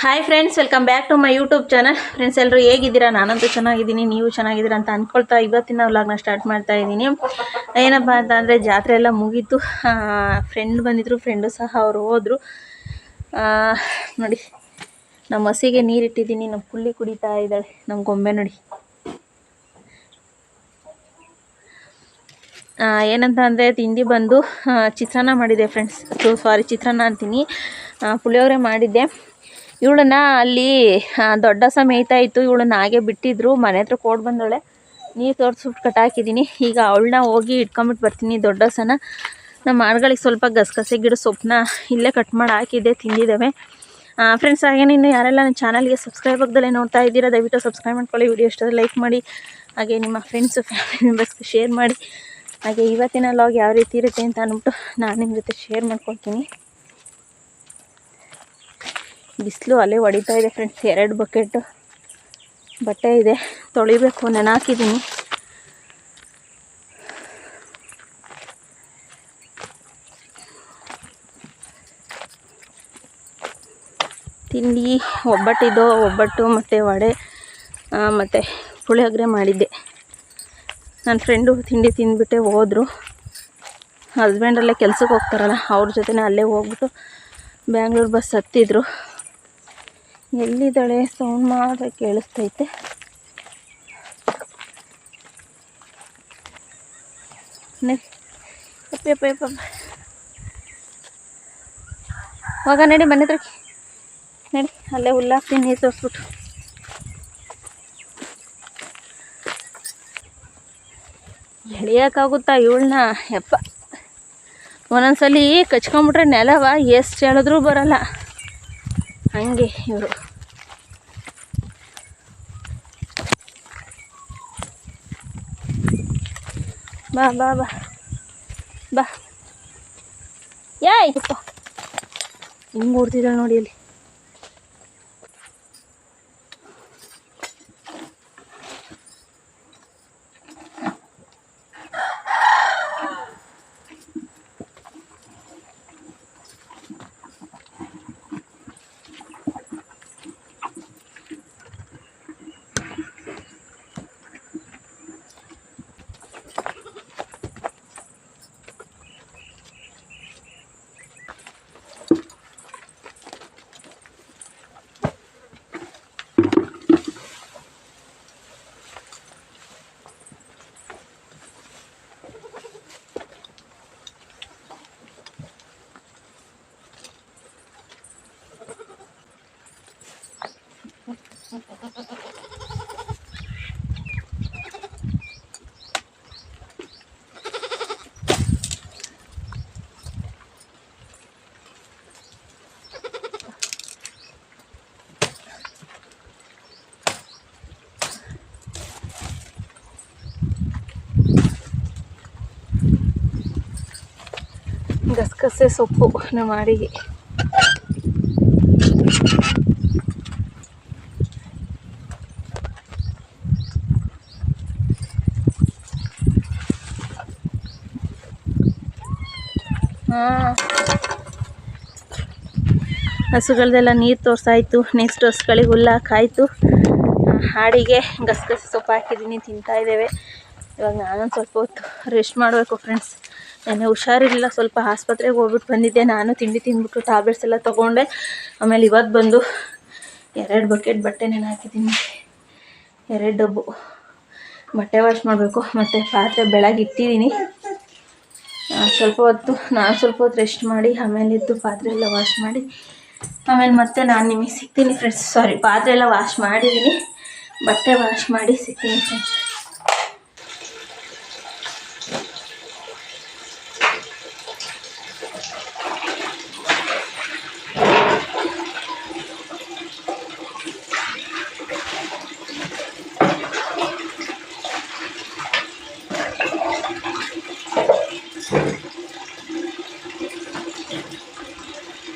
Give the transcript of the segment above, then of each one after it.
Hi friends, welcome back to my YouTube channel. Friends, ಎಲ್ಲರೂ ಹೇಗಿದ್ದೀರಾ? ನಾನಂತೂ ಚೆನ್ನಾಗಿದ್ದೀನಿ, ನೀವು ಚೆನ್ನಾಗಿದ್ದೀರಾ ಅಂತ ಅಂದ್ಕೊಳ್ತಾ ಇವತ್ತಿನ ವ್ಲಾಗ್ನ ಸ್ಟಾರ್ಟ್ ಮಾಡ್ತಾ ಇದ್ದೀನಿ. ಏನಪ್ಪ ಅಂತಂದರೆ, ಜಾತ್ರೆ ಎಲ್ಲ ಮುಗೀತು. ಫ್ರೆಂಡ್ ಬಂದಿದ್ದರು, ಫ್ರೆಂಡು ಸಹ ಅವರು ಹೋದರು. ನೋಡಿ, ನಮ್ಮ ಹಸಿಗೆ ನೀರಿಟ್ಟಿದ್ದೀನಿ. ನಮ್ಮ ಪುಳ್ಳಿ ಕುಡಿತಾ ಇದ್ದಾಳೆ, ನಮ್ಮ ಗೊಂಬೆ ನೋಡಿ. ಏನಂತ ಅಂದರೆ, ತಿಂಡಿ ಬಂದು ಚಿತ್ರಾನ್ನ ಮಾಡಿದೆ ಫ್ರೆಂಡ್ಸ್. ಚಿತ್ರಾನ್ನ ಅಂತೀನಿ, ಪುಳಿಯೋಗರೆ ಮಾಡಿದ್ದೆ. ಇವಳನ್ನ ಅಲ್ಲಿ ದೊಡ್ಡಸ ಮೇಯ್ತಾ ಇತ್ತು. ಇವಳನ್ನ ಹಾಗೆ ಬಿಟ್ಟಿದ್ರು. ಮನೆ ಹತ್ರ ಕೋಡ್ ಬಂದವಳೆ, ನೀರು ತೋರಿಸ್ಬಿಟ್ಟು ಕಟ್ಟಾಕಿದ್ದೀನಿ. ಈಗ ಅವಳನ್ನ ಹೋಗಿ ಇಟ್ಕೊಂಬಿಟ್ಟು ಬರ್ತೀನಿ ದೊಡ್ಡಸನ. ನಮ್ಮ ಆಳುಗಳಿಗೆ ಸ್ವಲ್ಪ ಗಸಗಸೆ ಗಿಡ ಸೊಪ್ಪನ್ನ ಇಲ್ಲೇ ಕಟ್ ಮಾಡಿ ಹಾಕಿದ್ದೆ, ತಿಂದಿದ್ದಾವೆ ಫ್ರೆಂಡ್ಸ್. ಹಾಗೇನೆ ಇನ್ನು ಯಾರೆಲ್ಲ ನನ್ನ ಚಾನಲ್ಗೆ ಸಬ್ಸ್ಕ್ರೈಬ್ ಆಗದಲ್ಲೇ ನೋಡ್ತಾ ಇದ್ದೀರಾ, ದಯವಿಟ್ಟು ಸಬ್ಸ್ಕ್ರೈಬ್ ಮಾಡ್ಕೊಳ್ಳಿ. ವಿಡಿಯೋ ಇಷ್ಟೊಂದು ಲೈಕ್ ಮಾಡಿ, ಹಾಗೆ ನಿಮ್ಮ ಫ್ರೆಂಡ್ಸು ಫ್ಯಾಮಿಲಿ ಮೆಂಬರ್ಸ್ಗೆ ಶೇರ್ ಮಾಡಿ. ಹಾಗೆ ಇವತ್ತಿನ ವ್ಲಾಗ್ ಯಾವ ರೀತಿ ಇರುತ್ತೆ ಅಂತ ಅಂದ್ಬಿಟ್ಟು ನಾನು ನಿಮ್ಮ ಜೊತೆ ಶೇರ್ ಮಾಡ್ಕೊಳ್ತೀನಿ. ಬಿಸಿಲು ಅಲ್ಲೇ ಹೊಡಿತಾ ಇದೆ ಫ್ರೆಂಡ್ಸ್. 2 ಬಕೆಟ್ ಬಟ್ಟೆ ಇದೆ, ತೊಳಿಬೇಕು. ನಾನು ಹಾಕಿದ್ದೀನಿ. ತಿಂಡಿ ಒಬ್ಬಟ್ಟು ಮತ್ತು ವಡೆ ಮತ್ತು ಪುಳಿಯೋಗರೆ ಮಾಡಿದ್ದೆ. ನನ್ನ ಫ್ರೆಂಡು ತಿಂಡಿ ತಿಂದುಬಿಟ್ಟೆ ಹೋದರು. ಹಸ್ಬೆಂಡಲ್ಲೇ ಕೆಲ್ಸಕ್ಕೆ ಹೋಗ್ತಾರಲ್ಲ, ಅವ್ರ ಜೊತೆನೇ ಅಲ್ಲೇ ಹೋಗ್ಬಿಟ್ಟು ಬ್ಯಾಂಗ್ಳೂರು ಬಸ್ ಹತ್ತಿದ್ರು. ಎಲ್ಲಿದ್ದಾಳೆ? ಸೌಂಡ್ ಮಾತ್ರ ಕೇಳಿಸ್ತೈತೆ. ಹೋಗ ನಡಿ, ಮನೆ ಹತ್ರ ನಡಿ. ಅಲ್ಲೇ ಹುಲ್ಲಾಕ್ತೀನಿ, ನೀರು ತೋರಿಸ್ಬಿಟ್ಟು. ಎಳಿಯೋಕ್ಕಾಗುತ್ತಾ ಇವಳನ್ನ? ಯಪ್ಪ, ಒಂದೊಂದ್ಸಲಿ ಕಚ್ಕೊಂಬಿಟ್ರೆ ನೆಲವ ಎಷ್ಟು ಹೇಳಿದ್ರೂ ಬರಲ್ಲ, ಹಂಗೆ ಇವರು. ಬಾ ಬಾ ಬಾ ಬಾ. ಯಾಯ್ತಪ್ಪ, ಹಿಂಗೆ ಓಡ್ತಿದ್ದಾಳೆ ನೋಡಿ ಅಲ್ಲಿ. ಗಸಗಸೆ ಸೊಪ್ಪು ನಮ್ಮ ಅಡಿಗೆ. ಹಸುಗಳದೆಲ್ಲ ನೀರು ತೋರಿಸಾಯ್ತು. ನೆಕ್ಸ್ಟ್ ಹಸುಗಳಿಗೆ ಹುಲ್ಲಾಕಾಯ್ತು. ಹಾಡಿಗೆ ಗಸಗಸೆ ಸೊಪ್ಪು ಹಾಕಿದ್ದೀನಿ, ತಿಂತಾಯಿದ್ದೇವೆ. ಇವಾಗ ನಾನೊಂದು ಸ್ವಲ್ಪ ಹೊತ್ತು ರೆಸ್ಟ್ ಮಾಡಬೇಕು ಫ್ರೆಂಡ್ಸ್. ನೆನ್ನೆ ಹುಷಾರಿರಲಿಲ್ಲ, ಸ್ವಲ್ಪ ಆಸ್ಪತ್ರೆಗೆ ಹೋಗ್ಬಿಟ್ಟು ಬಂದಿದ್ದೆ. ನಾನು ತಿಂಡಿ ತಿಂದ್ಬಿಟ್ಟು ಟ್ಯಾಬ್ಲೆಟ್ಸ್ ಎಲ್ಲ ತೊಗೊಂಡೆ. ಆಮೇಲೆ ಇವತ್ತು ಬಂದು 2 ಬಕೆಟ್ ಬಟ್ಟೆ ನೆನೆ ಹಾಕಿದ್ದೀನಿ. 2 ಡಬ್ಬು ಬಟ್ಟೆ ವಾಶ್ ಮಾಡಬೇಕು. ಮತ್ತು ಪಾತ್ರೆ ಬೆಳಗ್ಗೆ ಇಟ್ಟಿದ್ದೀನಿ. ಸ್ವಲ್ಪ ಹೊತ್ತು ರೆಸ್ಟ್ ಮಾಡಿ ಆಮೇಲೆ ಎದ್ದು ಪಾತ್ರೆ ಎಲ್ಲ ವಾಶ್ ಮಾಡಿ ಆಮೇಲೆ ಮತ್ತೆ ನಾನು ನಿಮಗೆ ಸಿಗ್ತೀನಿ ಫ್ರೆಂಡ್ಸ್. ಪಾತ್ರೆ ಎಲ್ಲ ವಾಶ್ ಮಾಡಿದ್ದೀನಿ, ಬಟ್ಟೆ ವಾಶ್ ಮಾಡಿ ಸಿಗ್ತೀನಿ ಫ್ರೆಂಡ್ಸ್.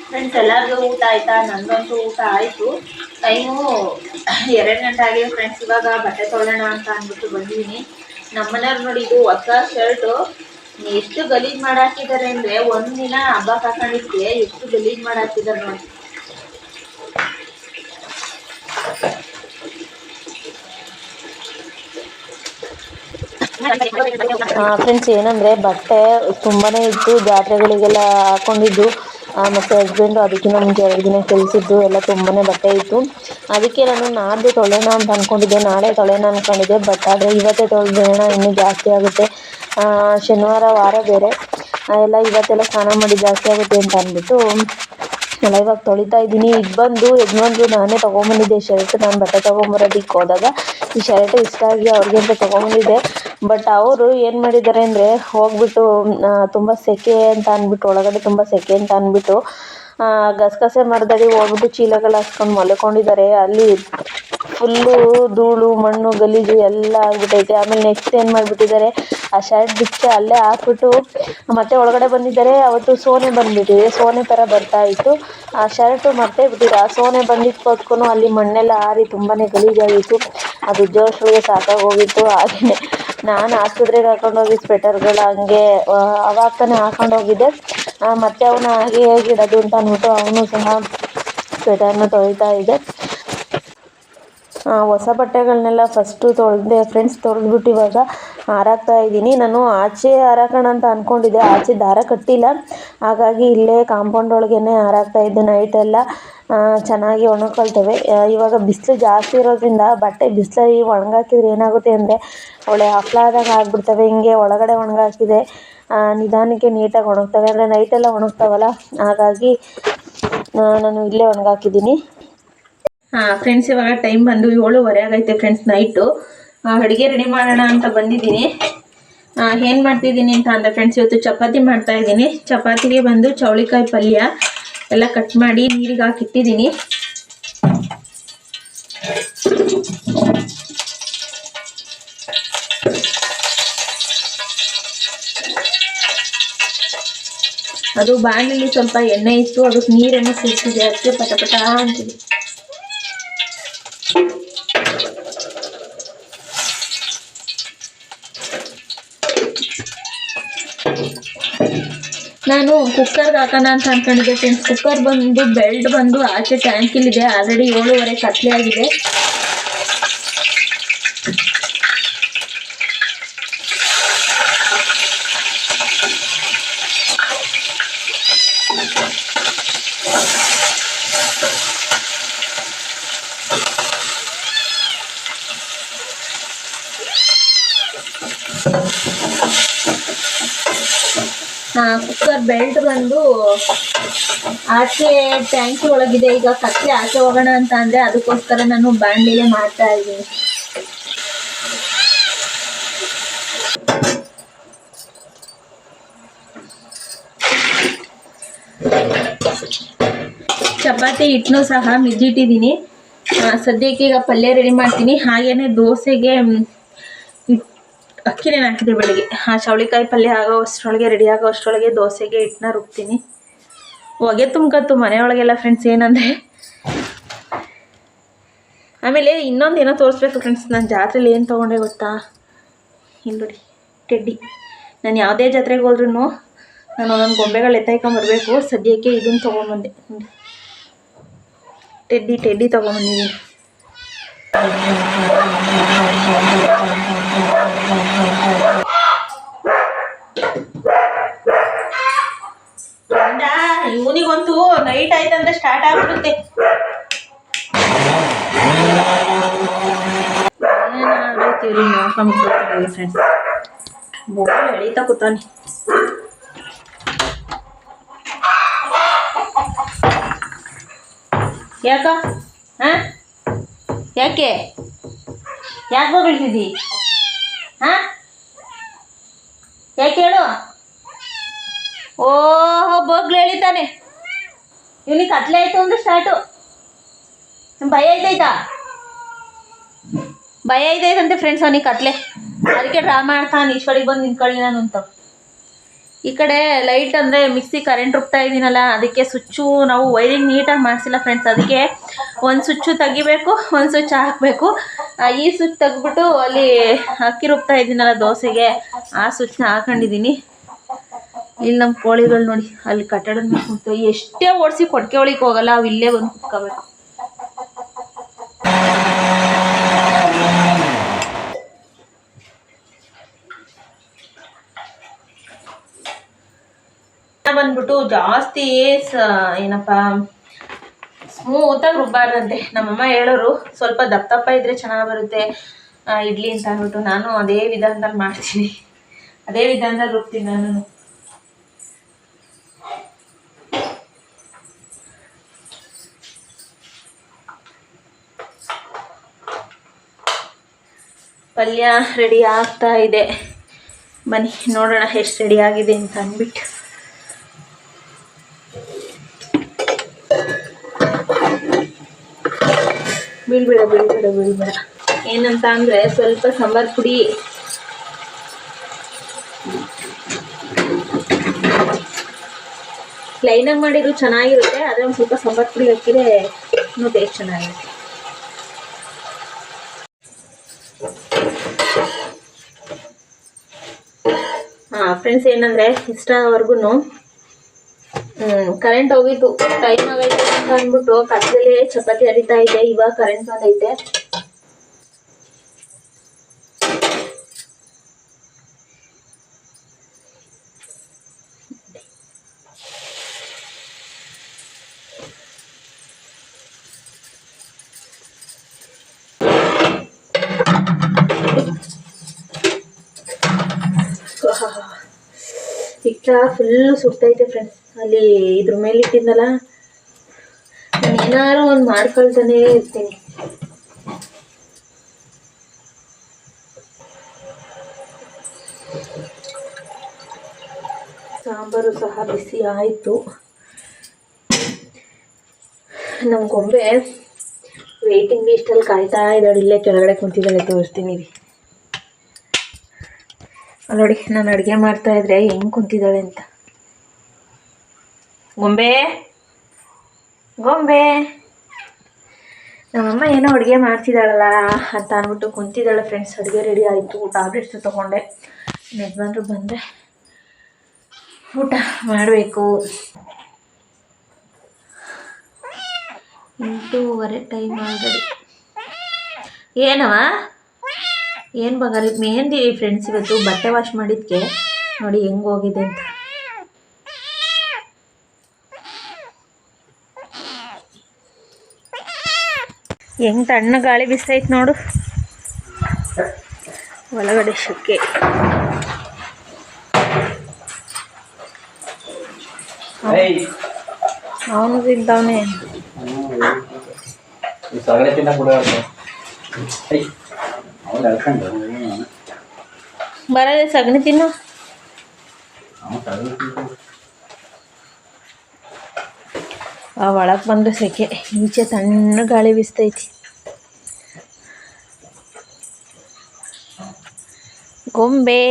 ಫ್ರೆಂಡ್ಸ್, ಎಲ್ಲರಿಗೂ ಊಟ ಆಯಿತಾ? ನನಗಂತೂ ಊಟ ಆಯಿತು. ಟೈಮು 2 ಗಂಟೆ ಆಗಿದೆ ಫ್ರೆಂಡ್ಸ್. ಇವಾಗ ಬಟ್ಟೆ ತೊಗೊಳ್ಳೋಣ ಅಂತ ಅಂದ್ಬಿಟ್ಟು ಬಂದಿದ್ದೀನಿ. ನಮ್ಮನೆಯವ್ರು ನೋಡಿ, ಇದು ಹೊಸ ಶರ್ಟು ಎಷ್ಟು ಗಲೀಜು ಮಾಡಾಕಿದ್ದಾರೆ ಅಂದರೆ, ಒಂದಿನ ಹಬ್ಬಕ್ಕೆ ಹಾಕೊಂಡಿದ್ದೆ ಎಷ್ಟು ಗಲೀಜು ಮಾಡಾಕಿದ್ದಾರೆ ನೋಡಿ. ಫ್ರೆಂಡ್ಸ್, ಏನಂದರೆ ಬಟ್ಟೆ ತುಂಬಾ ಇತ್ತು, ಜಾತ್ರೆಗಳಿಗೆಲ್ಲ ಹಾಕ್ಕೊಂಡಿದ್ದು. ಮತ್ತು ಹಸ್ಬೆಂಡು ಅದಕ್ಕಿಂತ ಮುಂಚೆ 2 ದಿನ ಕಳಿಸಿದ್ದು ಎಲ್ಲ ತುಂಬಾ ಬಟ್ಟೆ ಇತ್ತು. ಅದಕ್ಕೆ ನಾನು ನಾಡ್ದು ತೊಳೆಯೋಣ ಅಂತ ಅಂದ್ಕೊಂಡಿದ್ದೆ, ನಾಳೆ ತೊಳೆಯೋಣ ಅಂದ್ಕೊಂಡಿದ್ದೆ. ಬಟ್ ಆದರೆ ಇವತ್ತೇ ತೊಳೆಯೋಣ, ಇನ್ನೂ ಜಾಸ್ತಿ ಆಗುತ್ತೆ. ಶನಿವಾರ ವಾರ ಬೇರೆ ಎಲ್ಲ ಇವತ್ತೆಲ್ಲ ಸ್ನಾನ ಮಾಡಿ ಜಾಸ್ತಿ ಆಗುತ್ತೆ ಅಂತ ಅಂದ್ಬಿಟ್ಟು ಎಲ್ಲ ಇವಾಗ ತೊಳಿತಾ ಇದ್ದೀನಿ. ಈಗ ಬಂದು ಯಜಮಾನ್ರು ನಾನೇ ತೊಗೊಂಬಂದಿದ್ದೆ ಶರ್ಟ್. ನಾನು ಬಟ್ಟೆ ತೊಗೊಂಬರೋದಕ್ಕೆ ಹೋದಾಗ ಈ ಶರ್ಟ್ ಇಷ್ಟ ಆಗಿ ಅವ್ರಿಗೆ ಅಂತ ತೊಗೊಂಬಂದಿದ್ದೆ. ಬಟ್ ಅವರು ಏನು ಮಾಡಿದ್ದಾರೆ ಅಂದರೆ ಹೋಗ್ಬಿಟ್ಟು ತುಂಬ ಸೆಕೆ ಅಂತ ಅಂದ್ಬಿಟ್ಟು, ಒಳಗಡೆ ತುಂಬ ಸೆಕೆ ಅಂತ ಅಂದ್ಬಿಟ್ಟು ಗಸಗಸೆ ಮರದಡಿ ಹೋಗ್ಬಿಟ್ಟು ಚೀಲಗಳು ಹಾಕ್ಕೊಂಡು ಮಲ್ಕೊಂಡಿದ್ದಾರೆ. ಅಲ್ಲಿ ಫುಲ್ಲು ಧೂಳು ಮಣ್ಣು ಗಲೀಜು ಎಲ್ಲ ಆಗಿಬಿಟ್ಟೈತೆ. ಆಮೇಲೆ ನೆಕ್ಸ್ಟ್ ಏನು ಮಾಡಿಬಿಟ್ಟಿದ್ದಾರೆ, ಆ ಶರ್ಟ್ ಬಿಚ್ಚಿ ಅಲ್ಲೇ ಹಾಕ್ಬಿಟ್ಟು ಮತ್ತೆ ಒಳಗಡೆ ಬಂದಿದ್ದಾರೆ. ಅವತ್ತು ಸೋನೆ ಬಂದುಬಿಟ್ಟಿದೆ, ಸೋನೆ ಥರ ಬರ್ತಾ ಇತ್ತು. ಆ ಶರ್ಟು ಮತ್ತೆ ಬಿಟ್ಟಿದ್ದಾರೆ. ಆ ಸೋನೆ ಬಂದಿದ್ದಕ್ಕೋಸ್ಕರ ಅಲ್ಲಿ ಮಣ್ಣೆಲ್ಲ ಆರಿ ತುಂಬಾ ಗಲೀಜಾಗಿತ್ತು. ಅದು ಜೋಶ್ಗಳಿಗೆ ಸಾಕಾಗೋಗಿತ್ತು. ಹಾಗೆಯೇ ನಾನು ಆಸ್ಪತ್ರೆಗೆ ಹಾಕೊಂಡೋಗಿ ಸ್ವೆಟರ್ಗಳು ಹಂಗೆ ಅವಾಗ ತಾನೇ ಹಾಕೊಂಡೋಗಿದ್ದೆ. ಮತ್ತು ಅವನು ಹಾಗೆ ಹೇಗಿಡೋದು ಅಂತ ಅಂದ್ಬಿಟ್ಟು ಅವನು ಸಹ ಸ್ವೆಟರ್ನ ತೊಳಿತಾ ಇದ್ದೆ. ಹೊಸ ಬಟ್ಟೆಗಳನ್ನೆಲ್ಲ ಫಸ್ಟು ತೊಳೆದೆ ಫ್ರೆಂಡ್ಸ್. ತೊಳೆದ್ಬಿಟ್ಟು ಇವಾಗ ಹಾರಾಕ್ತಾ ಇದ್ದೀನಿ. ನಾನು ಆಚೆ ಹಾರಾಕೋಣ ಅಂತ ಅಂದ್ಕೊಂಡಿದ್ದೆ, ಆಚೆ ದಾರ ಕಟ್ಟಿಲ್ಲ. ಹಾಗಾಗಿ ಇಲ್ಲೇ ಕಾಂಪೌಂಡ್ ಒಳಗೇ ಹಾರಾಕ್ತಾ ಇದ್ದೆ. ನೈಟೆಲ್ಲ ಚೆನ್ನಾಗಿ ಒಣಕೊಳ್ತವೆ. ಇವಾಗ ಬಿಸಿಲು ಜಾಸ್ತಿ ಇರೋದ್ರಿಂದ ಬಟ್ಟೆ ಬಿಸಿಲಲ್ಲಿ ಒಣಗಾಕಿದ್ರೆ ಏನಾಗುತ್ತೆ ಅಂದರೆ ಒಳ್ಳೆ ಹಪ್ಳಾದಂಗೆ ಆಗಿಬಿಡ್ತವೆ. ಹಿಂಗೆ ಒಳಗಡೆ ಒಣಗಾಕಿದೆ ನಿಧಾನಕ್ಕೆ ನೀಟಾಗಿ ಒಣಗ್ತವೆ, ಅಂದರೆ ನೈಟೆಲ್ಲ ಒಣಗ್ತಾವಲ್ಲ. ಹಾಗಾಗಿ ನಾನು ಇಲ್ಲೇ ಒಣಗಾಕಿದ್ದೀನಿ. ಫ್ರೆಂಡ್ಸ್, ಇವಾಗ ಟೈಮ್ ಬಂದು 7:15 ಆಗೈತೆ ಫ್ರೆಂಡ್ಸ್. ನೈಟು ಅಡುಗೆ ರೆಡಿ ಮಾಡೋಣ ಅಂತ ಬಂದಿದ್ದೀನಿ. ಏನು ಮಾಡ್ತಿದ್ದೀನಿ ಅಂತ ಅಂದರೆ ಫ್ರೆಂಡ್ಸ್, ಇವತ್ತು ಚಪಾತಿ ಮಾಡ್ತಾಯಿದ್ದೀನಿ. ಚಪಾತಿಗೆ ಬಂದು ಚೌಳಿಕಾಯಿ ಪಲ್ಯ ಎಲ್ಲ ಕಟ್ ಮಾಡಿ ನೀರಿಗೆ ಹಾಕಿಟ್ಟಿದ್ದೀನಿ. ಅದು ಬಾಣಲೆಯಲ್ಲಿ ಸ್ವಲ್ಪ ಎಣ್ಣೆ ಇತ್ತು, ಅದಕ್ಕೆ ನೀರನ್ನು ಸುರಿಸಿದೆ. ಅದಕ್ಕೆ ಪಟ ಅಂತಿದೆ. ನಾನು ಕುಕ್ಕರ್ಗೆ ಹಾಕೋಣ ಅಂತ ಅಂದ್ಕೊಂಡಿದ್ದೆ ಫ್ರೆಂಡ್ಸ್. ಕುಕ್ಕರ್ ಬಂದು ಬೆಲ್ಟ್ ಬಂದು ಆಚೆ ಟ್ಯಾಂಕಿಲಿದೆ. ಆಲ್ರೆಡಿ 7:15 ಕತ್ಲೆ ಆಗಿದೆ. ಕುಕ್ಕರ್ ಬೆಲ್ಟ್ ಬಂದು ಆಚೆ ಟ್ಯಾಂಕಿ ಒಳಗಿದೆ. ಈಗ ಕತ್ಲೆ ಆಚೆ ಹೋಗೋಣ ಅಂತ ಅಂದರೆ ಅದಕ್ಕೋಸ್ಕರ ನಾನು ಬಾಣಲಿಗೆ ಮಾಡ್ತಾ ಇದ್ದೀನಿ. ಚಪಾತಿ ಹಿಟ್ಟನ್ನು ಸಹ ಮಿಜ್ಜಿಟ್ಟಿದ್ದೀನಿ. ಸದ್ಯಕ್ಕೆ ಈಗ ಪಲ್ಯ ರೆಡಿ ಮಾಡ್ತೀನಿ. ಹಾಗೇನೆ ದೋಸೆಗೆ ಅಕ್ಕಿನೇನು ಹಾಕಿದೆ ಬೆಳಿಗ್ಗೆ. ಚೌಳಿಕಾಯಿ ಪಲ್ಯ ಆಗೋ ಅಷ್ಟರೊಳಗೆ ರೆಡಿ ಆಗೋ ಅಷ್ಟರೊಳಗೆ ದೋಸೆಗೆ ಹಿಟ್ಟನ್ನ ರುಬ್ತೀನಿ. ಹೊಗೆ ತುಂಬ್ಕತ್ತು ಮನೆಯೊಳಗೆಲ್ಲ ಫ್ರೆಂಡ್ಸ್. ಏನಂದರೆ ಆಮೇಲೆ ಇನ್ನೊಂದು ಏನೋ ತೋರಿಸ್ಬೇಕು ಫ್ರೆಂಡ್ಸ್. ನಾನು ಜಾತ್ರೆಯಲ್ಲಿ ಏನು ತೊಗೊಂಡೆ ಗೊತ್ತಾ? ಇಲ್ಲಿ ನೋಡಿ, ಟೆಡ್ಡಿ. ನಾನು ಯಾವುದೇ ಜಾತ್ರೆಗೆ ಹೋದ್ರೂ ನಾನು ಒಂದೊಂದು ಗೊಂಬೆಗಳು ಎತ್ತಾಯ್ಕೊಂಬರ್ಬೇಕು. ಸದ್ಯಕ್ಕೆ ಇದನ್ನು ತೊಗೊಂಬಂದೆ. ಟೆಡ್ಡಿ ತೊಗೊಂಬಂದಿದ್ದೀನಿ. ಇವನಿಗಂತೂ ನೈಟ್ ಆಯ್ತಂದ್ರೆ ಸ್ಟಾರ್ಟ್ ಆಗ್ಬಿಡುತ್ತೆ. ನೋಡ್ಕೊಂಡ್ಬಿಟ್ಟು ಫ್ರೆಂಡ್ಸ್, ಬೋಲ್ ಎಳೀತಾ ಕೂತಾನೆ. ಯಾಕ ಯಾಕೆ ಬೀಳ್ತಿದ್ದಿ? ಯಾಕೆ ಹೇಳು? ಓಹೋ, ಬೋಗ್ಲು ಎಳಿತಾನೆ. ಇವನಿಗೆ ಕತ್ಲೆ ಆಯ್ತು ಅಂದ್ರೆ ಸ್ಟಾರ್ಟು. ಭಯ ಐತೈತಂತೆ ಫ್ರೆಂಡ್ಸ್ ಅವನಿಗೆ ಕತ್ಲೆ. ಅದಕ್ಕೆ ಡ್ರಾ ಮಾಡ್ತಾನೆ ಈಶ್ವರಿಗೆ ಬಂದು ನಿಂತ್ಕೊಳ್ಳಿ ನಾನು ಅಂತ. ಈ ಕಡೆ ಲೈಟ್ ಅಂದರೆ ಮಿಕ್ಸಿ ಕರೆಂಟ್ ರುಬ್ತಾ ಇದ್ದೀನಲ್ಲ, ಅದಕ್ಕೆ ಸ್ವಿಚ್ಚು ನಾವು ವೈರಿಂಗ್ ನೀಟಾಗಿ ಮಾಡಿಸಿಲ್ಲ ಫ್ರೆಂಡ್ಸ್. ಅದಕ್ಕೆ ಒಂದು ಸ್ವಿಚ್ಚು ತೆಗಿಬೇಕು, ಒಂದು ಸ್ವಿಚ್ ಹಾಕಬೇಕು. ಈ ಸ್ವಿಚ್ ತೆಗ್ಬಿಟ್ಟು ಅಲ್ಲಿ ಅಕ್ಕಿ ರುಬ್ತಾ ಇದ್ದೀನಲ್ಲ ದೋಸೆಗೆ, ಆ ಸ್ವಿಚ್ನ ಹಾಕೊಂಡಿದ್ದೀನಿ. ಇಲ್ಲಿ ನಮ್ಮ ಕೋಳಿಗಳು ನೋಡಿ ಅಲ್ಲಿ ಕಟ್ಟಡದ ಮೇಲೆ ಕುಂತು ಎಷ್ಟೇ ಓಡಿಸಿ ಕೊಟ್ಟಿಗೆ ಒಳಗೆ ಹೋಗಲ್ಲ, ಅವು ಇಲ್ಲೇ ಬಂದು ಕುತ್ಕೋಬೇಕು. ಬಂದ್ಬಿಟ್ಟು ಜಾಸ್ತಿ ಏನಪ್ಪ ಸ್ಮೂತಾಗಿ ರುಬ್ಬಾರ್ದಂತೆ. ನಮ್ಮಮ್ಮ ಹೇಳೋರು ಸ್ವಲ್ಪ ದಪ್ಪ ದಪ್ಪ ಇದ್ರೆ ಚೆನ್ನಾಗಿ ಬರುತ್ತೆ ಇಡ್ಲಿ ಅಂತ ಅಂದ್ಬಿಟ್ಟು ನಾನು ಅದೇ ವಿಧಾನದಲ್ಲಿ ಮಾಡ್ತೀನಿ, ಅದೇ ವಿಧಾನದಲ್ಲಿ ರುಬ್ತೀನಿ ನಾನು. ಪಲ್ಯ ರೆಡಿ ಆಗ್ತಾ ಇದೆ, ಬನ್ನಿ ನೋಡೋಣ ಎಷ್ಟು ರೆಡಿ ಆಗಿದೆ ಅಂತ ಅಂದ್ಬಿಟ್ಟು. ಬೀಳ್ಬೇಡ ಏನಂತ ಅಂದರೆ ಸ್ವಲ್ಪ ಸಾಂಬಾರು ಪುಡಿ, ಪ್ಲೈನಾಗಿ ಮಾಡಿದ್ರು ಚೆನ್ನಾಗಿರುತ್ತೆ, ಆದರೆ ಒಂದು ಸ್ವಲ್ಪ ಸಾಂಬಾರು ಪುಡಿ ಹಾಕಿದ್ರೆ ಇನ್ನೂ ಟೇಸ್ಟ್ ಚೆನ್ನಾಗಿರುತ್ತೆ. ಫ್ರೆಂಡ್ಸ್ ಏನಂದರೆ ಇಷ್ಟವರೆಗೂ ಕರೆಂಟ್ ಹೋಗಿತ್ತು, ಟೈಮ್ ಆಗೈತೆ ಅಂತ ಅಂದ್ಬಿಟ್ಟು ಕತ್ತಲೇ ಚಪಾತಿ ಹರಿತಾ ಇದೆ. ಇವಾಗ ಕರೆಂಟ್ ಬಂದೈತೆ. ಹಿಟ್ಟ ಫುಲ್ಲು ಸುಡ್ತೈತೆ ಫ್ರೆಂಡ್ಸ್. ಅಲ್ಲಿ ಇದ್ರ ಮೇಲೆ ಇಟ್ಟಿದ್ನಲ್ಲ, ನಾನು ಏನಾದ್ರು ಒಂದು ಮಾಡ್ಕೊಳ್ತಾನೇ ಇರ್ತೀನಿ. ಸಾಂಬಾರು ಸಹ ಬಿಸಿ ಆಯಿತು. ನಮ್ಮ ಗೊಂಬೆ ವೇಟಿಂಗ್ ಲಿಸ್ಟಲ್ಲಿ ಕಾಯ್ತಾ ಇದ್ದಾಳೆ, ಇಲ್ಲೇ ಕೆಳಗಡೆ ಕುಂತಿದ್ದಾಳೆ, ತೋರಿಸ್ತೀನಿ ರೀ. ನೋಡಿ ನಾನು ಅಡುಗೆ ಮಾಡ್ತಾಯಿದ್ರೆ ಹೆಂಗೆ ಕುಂತಿದ್ದಾಳೆ ಅಂತ. ಗೊಂಬೆ ಗೊಂಬೆ ನಮ್ಮಮ್ಮ ಏನೋ ಅಡುಗೆ ಮಾಡ್ತಿದ್ದಾಳಲ್ಲ ಅಂತ ಅಂದ್ಬಿಟ್ಟು ಕುಂತಿದ್ದಾಳೆ ಫ್ರೆಂಡ್ಸ್. ಅಡುಗೆ ರೆಡಿ ಆಯಿತು, ಟ್ಯಾಬ್ಲೆಟ್ಸ್ ತೊಗೊಂಡೆ. ಯಜಮಾನ್ರು ಬಂದರೆ ಊಟ ಮಾಡಬೇಕು. 8:15 ಟೈಮ್ ಆಲ್ರೆಡಿ. ಏನವ ಏನು ಬಂಗಾರ ಮೆಹಂದಿ ಫ್ರೆಂಡ್ಸ್, ಇವತ್ತು ಬಟ್ಟೆ ವಾಶ್ ಮಾಡಿದ್ದಕ್ಕೆ ನೋಡಿ ಹೆಂಗೆ ಹೋಗಿದೆ ಅಂತ. ಹೆಂಗೆ ತಣ್ಣ ಗಾಳಿ ಬಿಸ್ತೈತೆ ನೋಡು, ಒಳಗಡೆ ಶೆಕೆ. ಅವನು ತಿಂತವನೇ. ಬರದೆ ಸಗಣಿ ತಿನ್ನು. ಒಳಗೆ ಬಂದು ಸೆಕೆ, ಈಚೆ ತಣ್ಣ ಗಾಳಿ ಬೀಸ್ತೈತಿ. ಗೊಂಬೆ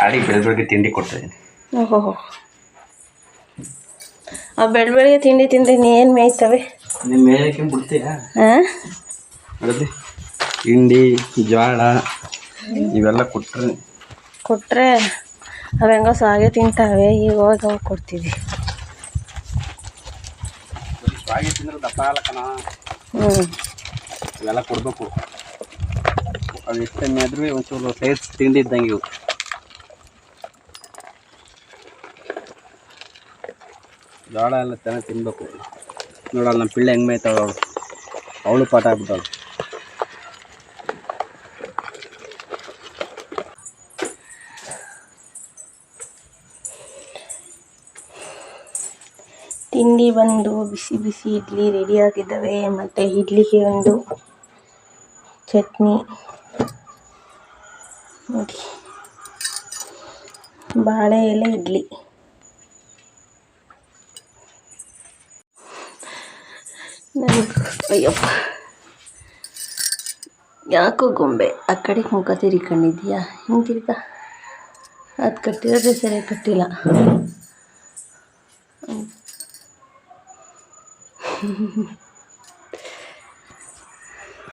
ಆಡಿ ಬೆಳಗ್ಗೆ ತಿಂಡಿ ಕೊಡ್ತಾಯಿದ್ದೀನಿ. ಓಹೋ, ಬೆಳಗ್ಗೆ ತಿಂಡಿ ತಿಂದು ಏನು ಮೇಯ್ತವೆ? ನಿಮ್ಮ ಮೇಯಕ್ಕೆ ಬಿಡ್ತೀಯಾ? ನೋಡಿದ್ರಿ ಹಿಂಡಿ ಜೋಳ ಇವೆಲ್ಲ ಕೊಟ್ಟರೆ ಅವು ಹೆಂಗೋ ಸಾಗೆ ತಿಂತಾವೆ. ಈಗ ಹೋಗಿ ಕೊಡ್ತೀವಿ. ಸಾಗೆ ತಿಂದ್ರೆ ದಪ್ಪ ಆಗಲ್ಲ. ಇವೆಲ್ಲ ಕೊಡಬೇಕು. ಅದು ಎಷ್ಟು ಮೇದ್ರೂ ಒಂಚೂರು ಸೈಜ್ ತಿಂಡಿ ಇದ್ದಂಗೆ ಇವು. ಜೋಳ ಎಲ್ಲ ಚೆನ್ನಾಗಿ ತಿನ್ಬೇಕು. ನೋಡಲ್ಲ ನಮ್ಮ ಪಿಳ್ಳೆ ಹೆಂಗೆ ಮೇಯ್ತಾವ, ಅವಳು ಪಾಠ ಆಗ್ಬಿಟ್ಟವಳು. ತಿಂಡಿ ಬಂದು ಬಿಸಿ ಬಿಸಿ ಇಡ್ಲಿ ರೆಡಿ ಆಗಿದ್ದಾವೆ. ಮತ್ತು ಇಡ್ಲಿಗೆ ಒಂದು ಚಟ್ನಿ ನೋಡಿ, ಬಾಳೆ ಎಲೆ ಇಡ್ಲಿ. ಅಯ್ಯಪ್ಪ, ಯಾಕೋ ಗೊಂಬೆ ಆ ಕಡೆ ಮುಖ ತಿರ್ಕೊಂಡಿದ್ಯಾ? ಹಿಂಗೆ ತಿರ್ಗ, ಅದು ಕಟ್ಟಿರೋದೇ ಸರಿಯಾಗಿ ಕಟ್ಟಿಲ್ಲ.